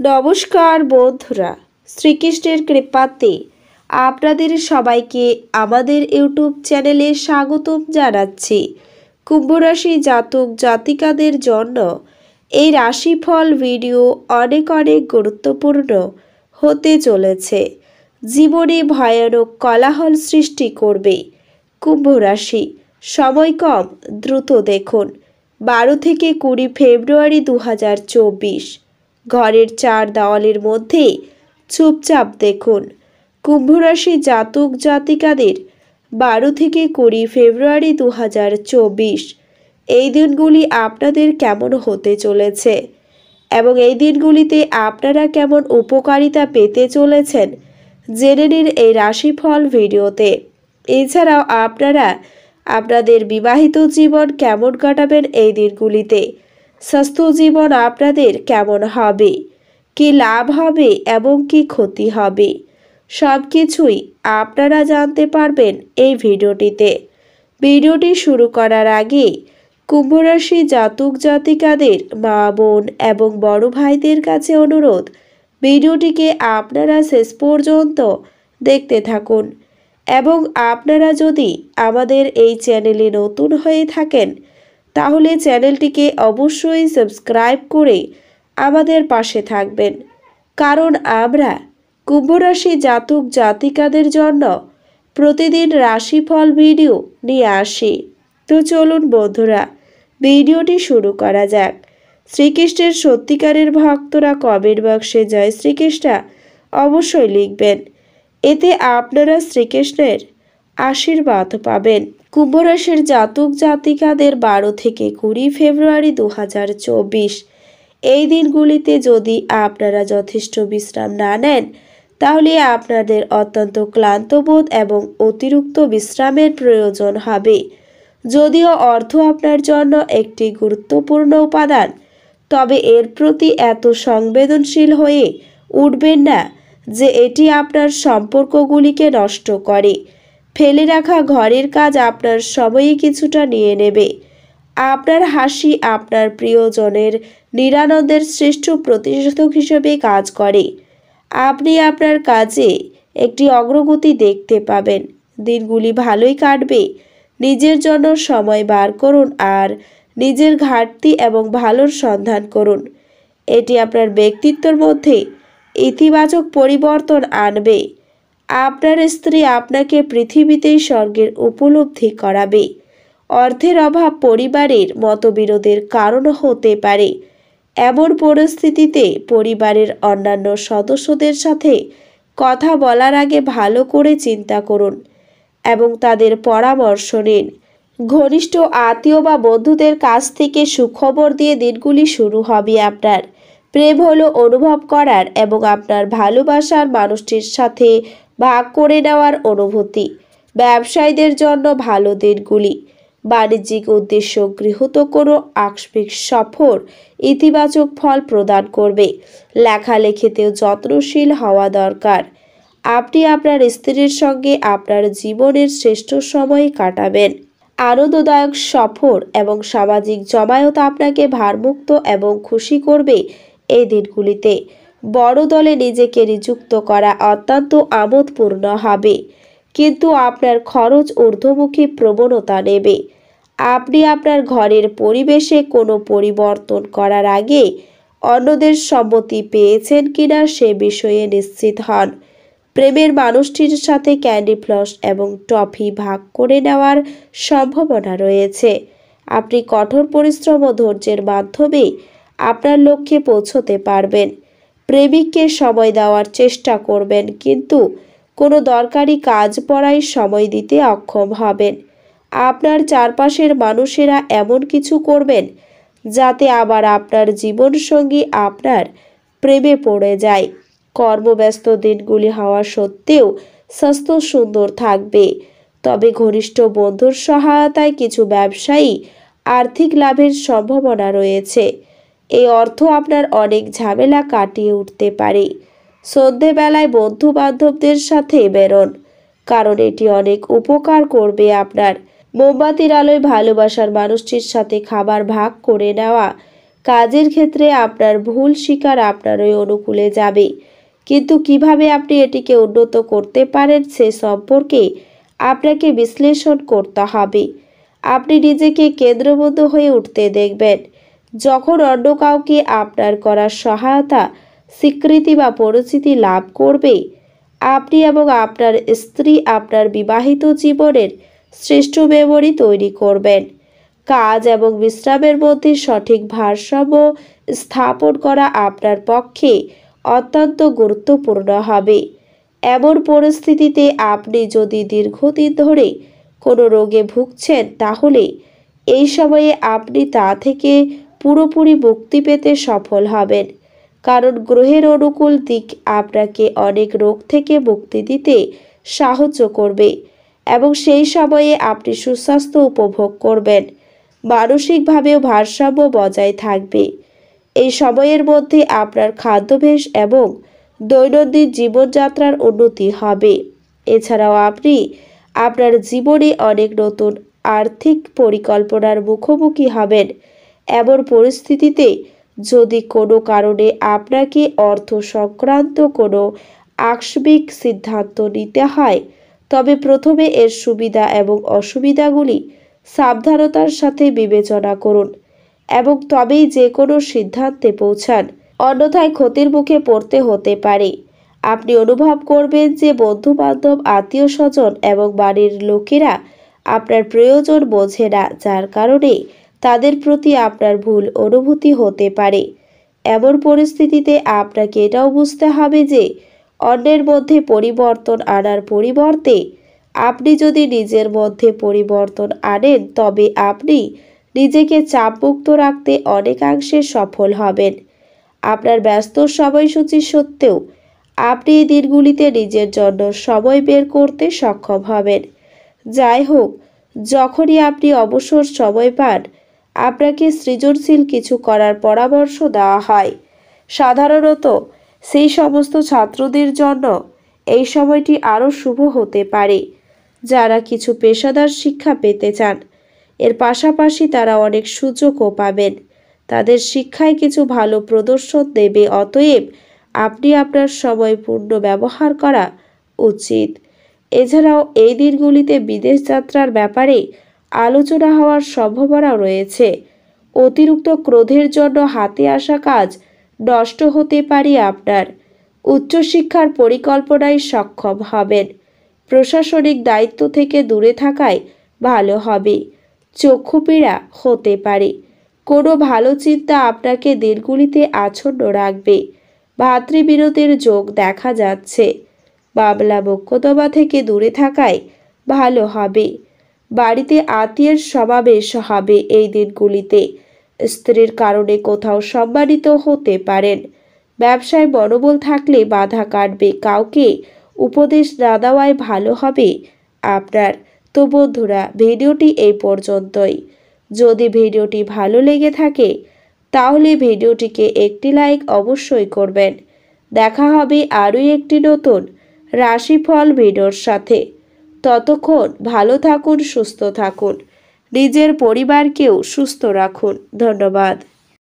নমস্কার বন্ধুরা, শ্রীকৃষ্ণের কৃপাতে আপনাদের সবাইকে আমাদের ইউটিউব চ্যানেলে স্বাগতম জানাচ্ছি। কুম্ভ রাশি জাতক জাতিকাদের জন্য এই রাশিফল ভিডিও অনেক গুরুত্বপূর্ণ হতে চলেছে। জীবনে ভয়ানক কোলাহল সৃষ্টি করবে কুম্ভ রাশি। সময় কম, দ্রুত দেখুন। 12 থেকে 20 ফেব্রুয়ারি 2024। ঘরের চার দেওয়ালের মধ্যে চুপচাপ দেখুন। কুম্ভ রাশি জাতক জাতিকাদের 12 থেকে 20 ফেব্রুয়ারি 2024 এই দিনগুলি আপনাদের কেমন হতে চলেছে এবং এই দিনগুলিতে আপনারা কেমন উপকারিতা পেতে চলেছেন জেনে নিন এই রাশিফল ভিডিওতে। এছাড়াও আপনারা আপনাদের বিবাহিত জীবন কেমন কাটাবেন এই দিনগুলিতে, স্বাস্থ্য জীবন আপনাদের কেমন হবে, কি লাভ হবে এবং কি ক্ষতি হবে, সব কিছুই আপনারা জানতে পারবেন এই ভিডিওটিতে। ভিডিওটি শুরু করার আগে কুম্ভ রাশি জাতক জাতিকাদের মা বোন এবং বড় ভাইদের কাছে অনুরোধ, ভিডিওটিকে আপনারা শেষ পর্যন্ত দেখতে থাকুন এবং আপনারা যদি আমাদের এই চ্যানেলে নতুন হয়ে থাকেন তাহলে চ্যানেলটিকে অবশ্যই সাবস্ক্রাইব করে আমাদের পাশে থাকবেন, কারণ আমরা কুম্ভ রাশি জাতক জাতিকাদের জন্য প্রতিদিন রাশিফল ভিডিও নিয়ে আসি। তো চলুন বন্ধুরা, ভিডিওটি শুরু করা যাক। শ্রীকৃষ্ণের সত্যিকারের ভক্তরা কমেন্ট বক্সে জয় শ্রীকৃষ্ণ অবশ্যই লিখবেন, এতে আপনারা শ্রীকৃষ্ণের আশীর্বাদ পাবেন। কুম্ভ রাশির জাতক জাতিকাদের 12 থেকে 20 ফেব্রুয়ারি 2024 এই দিনগুলিতে যদি আপনারা যথেষ্ট বিশ্রাম না নেন তাহলে আপনাদের অত্যন্ত ক্লান্ত বোধ এবং অতিরিক্ত বিশ্রামের প্রয়োজন হবে। যদিও অর্থ আপনার জন্য একটি গুরুত্বপূর্ণ উপাদান, তবে এর প্রতি এত সংবেদনশীল হয়ে উঠবেন না যে এটি আপনার সম্পর্কগুলিকে নষ্ট করে। ফেলে রাখা ঘরের কাজ আপনার সময়ই কিছুটা নিয়ে নেবে। আপনার হাসি আপনার প্রিয়জনের নিরানন্দের শ্রেষ্ঠ প্রতিষেধক হিসেবে কাজ করে। আপনি আপনার কাজে একটি অগ্রগতি দেখতে পাবেন। দিনগুলি ভালোই কাটবে। নিজের জন্য সময় বার করুন আর নিজের ঘাটতি এবং ভালোর সন্ধান করুন। এটি আপনার ব্যক্তিত্বের মধ্যে ইতিবাচক পরিবর্তন আনবে। আপনার স্ত্রী আপনাকে পৃথিবীতেই স্বর্গের উপলব্ধি করাবে। অর্থের অভাব পরিবারের মতবিরোধের কারণ হতে পারে। এমন পরিস্থিতিতে পরিবারের অন্যান্য সদস্যদের সাথে কথা বলার আগে ভালো করে চিন্তা করুন এবং তাদের পরামর্শ নিন। ঘনিষ্ঠ আত্মীয় বা বন্ধুদের কাছ থেকে সুখবর দিয়ে দিনগুলি শুরু হবে আপনার। প্রেম হলো অনুভব করার এবং আপনার ভালোবাসার মানুষটির সাথে ভাগ করে নেওয়ার অনুভূতি। ব্যবসায়ীদের জন্য ভালো দিনগুলি। বাণিজ্যিক উদ্দেশ্য গৃহীত কোনো আকস্মিক সফর ইতিবাচক ফল প্রদান করবে। লেখালেখিতেও যত্নশীল হওয়া দরকার। আপনি আপনার স্ত্রীর সঙ্গে আপনার জীবনের শ্রেষ্ঠ সময় কাটাবেন। আনন্দদায়ক সফর এবং সামাজিক জমায়েত আপনাকে ভারমুক্ত এবং খুশি করবে। এই দিনগুলিতে বড় দলে নিজেকে নিযুক্ত করা অত্যন্ত আমোদপূর্ণ হবে, কিন্তু আপনার খরচ ঊর্ধ্বমুখী প্রবণতা নেবে। আপনি আপনার ঘরের পরিবেশে কোনো পরিবর্তন করার আগে অন্যদের সম্মতি পেয়েছেন কিনা সে বিষয়ে নিশ্চিত হন। প্রেমের মানুষটির সাথে ক্যান্ডি ফ্লস এবং টফি ভাগ করে নেওয়ার সম্ভাবনা রয়েছে। আপনি কঠোর পরিশ্রম ও ধৈর্যের মাধ্যমে আপনার লক্ষ্যে পৌঁছতে পারবেন। প্রেমিককে সময় দেওয়ার চেষ্টা করবেন, কিন্তু কোনো দরকারি কাজ পড়ায় সময় দিতে অক্ষম হবেন। আপনার চারপাশের মানুষেরা এমন কিছু করবেন যাতে আবার আপনার জীবনসঙ্গী আপনার প্রেমে পড়ে যায়। কর্মব্যস্ত দিনগুলি হওয়া সত্ত্বেও স্বাস্থ্য সুন্দর থাকবে, তবে ঘনিষ্ঠ বন্ধুর সহায়তায় কিছু ব্যবসায়ী আর্থিক লাভের সম্ভাবনা রয়েছে। এই অর্থ আপনার অনেক ঝামেলা কাটিয়ে উঠতে পারে। সন্ধেবেলায় বন্ধু বান্ধবদের সাথে বেরোন, কারণ এটি অনেক উপকার করবে আপনার। মোমবাতির আলোয় ভালোবাসার মানুষটির সাথে খাবার ভাগ করে নেওয়া কাজের ক্ষেত্রে আপনার ভুল স্বীকার আপনারই অনুকূলে যাবে, কিন্তু কিভাবে আপনি এটিকে উন্নত করতে পারেন সে সম্পর্কে আপনাকে বিশ্লেষণ করতে হবে। আপনি নিজেকে কেন্দ্রবিন্দু হয়ে উঠতে দেখবেন যখন অন্য কাউকে আপনার করার সহায়তা, স্বীকৃতি বা পরিচিতি লাভ করবে। আপনি এবং আপনার স্ত্রী আপনার বিবাহিত জীবনের শ্রেষ্ঠ মেমরি তৈরি করবেন। কাজ এবং বিশ্রামের মধ্যে সঠিক ভারসাম্য স্থাপন করা আপনার পক্ষে অত্যন্ত গুরুত্বপূর্ণ হবে। এমন পরিস্থিতিতে আপনি যদি দীর্ঘদিন ধরে কোনো রোগে ভুগছেন, তাহলে এই সময়ে আপনি তা থেকে পুরোপুরি মুক্তি পেতে সফল হবেন, কারণ গ্রহের অনুকূল দিক আপনাকে অনেক রোগ থেকে মুক্তি দিতে সাহায্য করবে এবং সেই সময়ে আপনি সুস্বাস্থ্য উপভোগ করবেন। মানসিকভাবেও ভারসাম্য বজায় থাকবে। এই সময়ের মধ্যে আপনার খাদ্যাভ্যাস এবং দৈনন্দিন জীবনযাত্রার উন্নতি হবে। এছাড়াও আপনি আপনার জীবনে অনেক নতুন আর্থিক পরিকল্পনার মুখোমুখি হবেন। এমন পরিস্থিতিতে যদি কোনো কারণে আপনাকে অর্থ সংক্রান্ত কোনো আকস্মিক সিদ্ধান্ত নিতে হয়, তবে প্রথমে এর সুবিধা এবং অসুবিধাগুলি সাবধানতার সাথে বিবেচনা করুন এবং তবেই যে কোনো সিদ্ধান্তে পৌঁছান, অন্যথায় ক্ষতির মুখে পড়তে হতে পারে। আপনি অনুভব করবেন যে বন্ধুবান্ধব, আত্মীয় স্বজন এবং বাড়ির লোকেরা আপনার প্রয়োজন বোঝে না, যার কারণে তাদের প্রতি আপনার ভুল অনুভূতি হতে পারে। এমন পরিস্থিতিতে আপনাকে এটাও বুঝতে হবে যে অন্যের মধ্যে পরিবর্তন আনার পরিবর্তে আপনি যদি নিজের মধ্যে পরিবর্তন আনেন, তবে আপনি নিজেকে চাপমুক্ত রাখতে অনেকাংশে সফল হবেন। আপনার ব্যস্ত সময়সূচি সত্ত্বেও আপনি এই দিনগুলিতে নিজের জন্য সময় বের করতে সক্ষম হবেন। যাই হোক, যখনই আপনি অবসর সময় পান, আপনাকে সৃজনশীল কিছু করার পরামর্শ দেওয়া হয়। সাধারণত সেই সমস্ত ছাত্রদের জন্য এই সময়টি আরও শুভ হতে পারে যারা কিছু পেশাদার শিক্ষা পেতে চান। এর পাশাপাশি তারা অনেক সুযোগও পাবেন। তাদের শিক্ষায় কিছু ভালো প্রদর্শন দেবে। অতএব আপনি আপনার সময় পূর্ণ ব্যবহার করা উচিত। এছাড়াও এই দিনগুলিতে বিদেশ যাত্রার ব্যাপারে আলোচনা হওয়ার সম্ভাবনা রয়েছে। অতিরিক্ত ক্রোধের জন্য হাতে আসা কাজ নষ্ট হতে পারে। আপনার উচ্চশিক্ষার পরিকল্পনায় সক্ষম হবেন। প্রশাসনিক দায়িত্ব থেকে দূরে থাকাই ভালো হবে। চক্ষুপীড়া হতে পারে। কোনো ভালো চিন্তা আপনাকে দিনগুলিতে আচ্ছন্ন রাখবে। ভাতৃবিরোধের যোগ দেখা যাচ্ছে। মামলা মোকদ্দমা থেকে দূরে থাকাই ভালো হবে। বাড়িতে আত্মীয়ের সমাবেশ হবে এই দিনগুলিতে। স্ত্রীর কারণে কোথাও সম্মানিত হতে পারেন। ব্যবসায় মনোবল থাকলে বাধা কাটবে। কাউকে উপদেশ না দেওয়াই ভালো হবে আপনার। তো বন্ধুরা, ভিডিওটি এই পর্যন্তই। যদি ভিডিওটি ভালো লেগে থাকে তাহলে ভিডিওটিকে একটি লাইক অবশ্যই করবেন। দেখা হবে আরও একটি নতুন রাশিফল ভিডিওর সাথে। ততক্ষণ ভালো থাকুন, সুস্থ থাকুন, নিজের পরিবারকেও সুস্থ রাখুন। ধন্যবাদ।